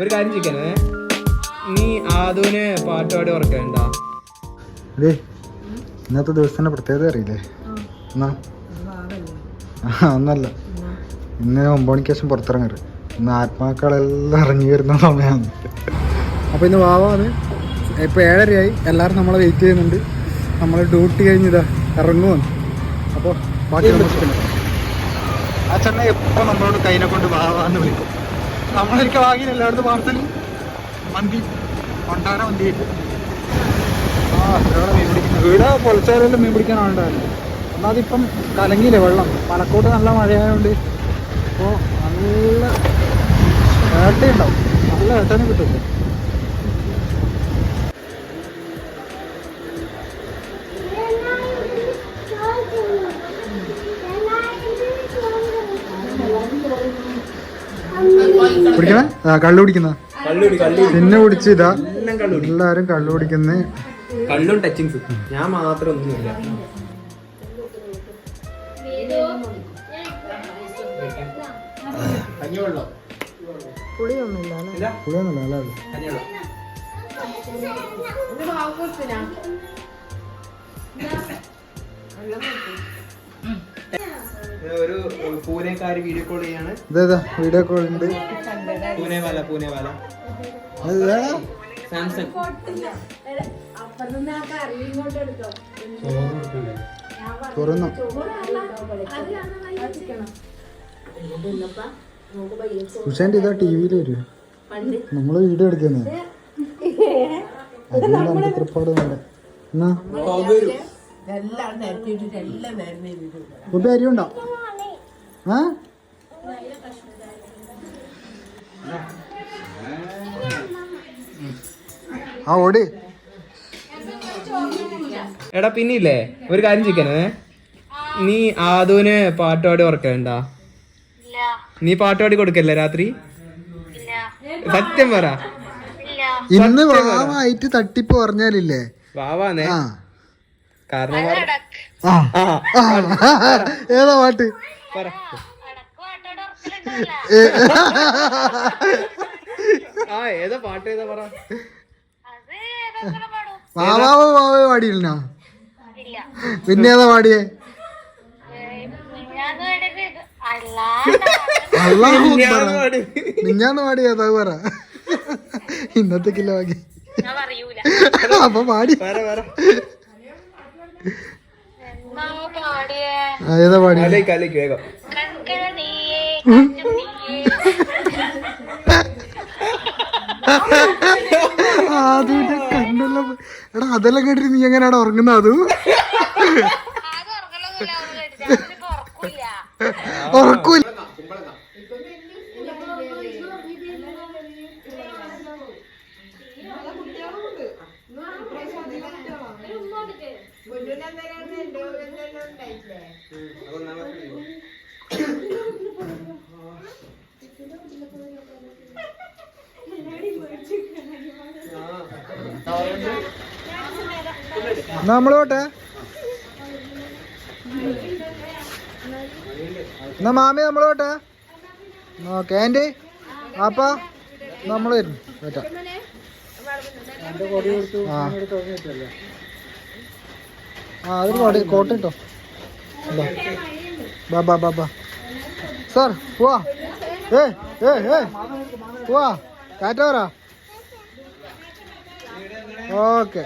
ഒരു കാര്യം ചോദിക്കാനേ, നീ ആദൂന് പാട്ടുപാടി ഉറക്കണ്ട? ഇന്നത്തെ ദിവസത്തിന്റെ പ്രത്യേകത അറിയില്ലേ? എന്നാ ഒന്നല്ല, ഇന്ന് 9 മണിക്ക് ശേഷം പുറത്തിറങ്ങരുത്. ഇന്ന് ആത്മാക്കളെല്ലാം ഇറങ്ങി വരുന്ന സമയമാണ്. അപ്പോൾ ഇന്ന് വാവാന്ന് ഇപ്പോൾ 7:30 എല്ലാവരും നമ്മളെ വെയിറ്റ് ചെയ്യുന്നുണ്ട്. നമ്മൾ ഡ്യൂട്ടി കഴിഞ്ഞിതാ ഇറങ്ങുമെന്ന്. അപ്പോൾ ബാക്കി ആ ചെണ്ണ എപ്പോൾ നമ്മളോട് കൈനെ കൊണ്ട് വാവാന്ന് വിളിക്കും. നമ്മളൊരിക്കൽ വാങ്ങിയില്ല എല്ലായിടത്തും പാർസൽ മന്തി കൊണ്ടാര മന്തി അത്രയോടെ മീൻ പിടിക്കുന്നത്. ഇവിടെ പൊളിച്ചാലെല്ലാം മീൻ പിടിക്കാനുണ്ടായിരുന്നു. ഒന്നാതിപ്പം കലങ്ങിയില്ലേ വെള്ളം. മലക്കോട്ട് നല്ല മഴയായതുകൊണ്ട് അപ്പോൾ നല്ല വേട്ടയുണ്ടാവും. നല്ല വേട്ടനെ കിട്ടും. കുടിക്കണേ? കള്ളു കുടിക്കുന്ന പിന്നെ കുടിച്ചിതാ എല്ലാരും കള്ളു കുടിക്കുന്നേ. കള്ളും ടച്ചിങ്സ്. ഞാൻ മാത്രം ഒന്നുമില്ല. പുളിയൊന്നുമില്ല അല്ലേ? ഒരു പൂനെക്കാര് വീഡിയോ കോൾ ചെയ്യാണ്. ഇതേതാ വീഡിയോ കോൾ ഉണ്ട്. പൂനെ വാല സാംസങ്. തുറന്നു സുഷാന്റെ ഇതാ ടിവിയിൽ വരുവോ? നമ്മള് വീഡിയോ എടുക്കുന്നത് അതുകൊണ്ട് നമുക്ക് തൃപ്പാട് വേണ്ട. എന്നാ ഫുഡ് അരിയുണ്ടോ? ആ ഓടി. എടാ പിന്നില്ലേ, ഒരു കാര്യം ചോദിക്കാനേ, നീ ആദൂന് പാട്ടുപാടി ഉറക്കണ്ട? നീ പാട്ടുപാടി കൊടുക്കല്ലേ രാത്രി? സത്യം പറ. ഇന്ന് വാവായിട്ട് തട്ടിപ്പ് പറഞ്ഞാലില്ലേ? വാവാന്നേ കാരണം ഏതാ പാട്ട്? ഏതാ പാട്ട്? ഏതാ പറ. വാവാവ് വാവേ പാടിയില്ല. പിന്നെ ഏതാ പാടിയേ? മിഞ്ഞാന്ന് പാടിയേതാ പറ. ഇന്നത്തെ കിലോ വാങ്ങി അപ്പൊ പാടി. ഏതാ പാടി? വേഗം അതിന്റെ കണ്ണെല്ലാം. എടാ അതെല്ലാം കേട്ടിട്ട് നീ എങ്ങനെയാണ് ഉറങ്ങുന്നത്? അത് ഉറക്കൂല. നമ്മള് പോട്ടെ. എന്നാ മാമി നമ്മള് പോട്ടെ. ഓക്കെ ആൻറ്റി ആപ്പാ നമ്മള് വരുന്നു. പറ്റാ അത് കൊടി കോട്ട കിട്ടോ. ബാബാ ബാബാ സാർ പോവാ. പോവാ ടാറ്റ പറ. ഓക്കെ